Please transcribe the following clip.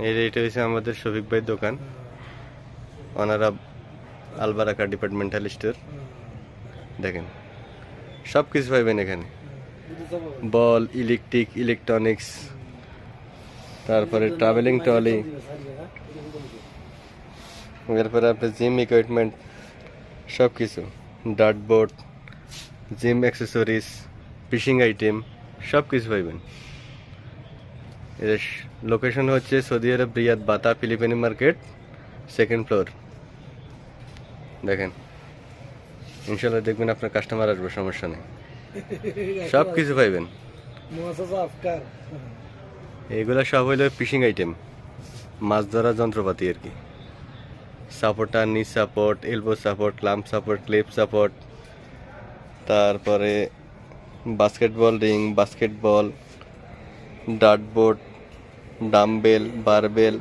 এটা হচ্ছে আমাদের শফিক ভাইয়ের দোকান, ওনারা আলবারাকা ডিপার্টমেন্টাল স্টোর। দেখেন সব কিছু পাইবেন এখানে, বল, ইলেকট্রিক, ইলেকট্রনিক্স, তারপরে ট্রাভেলিং ট্রলি, এরপরে আপনার জিম ইকুইপমেন্ট, সব কিছু, dart board, gym accessories, fishing item, সব কিছু পাইবেন। এর লোকেশন হচ্ছে সৌদি আরব, রিয়াদ, বাতা, ফিলিপিনি মার্কেট, 2nd ফ্লোর। দেখেন ইনশাল্লাহ দেখবেন আপনার কাস্টমার আসবে, সমস্যা নেই, সব কিছু পাইবেন। এইগুলা সব হইলো ফিশিং আইটেম, মাছ ধরা যন্ত্রপাতি আর কি। Supporter, knee support, elbow support, lumbar support, clip support, তারপরে basketball ring, basketball, dart board, dumbbell, barbell.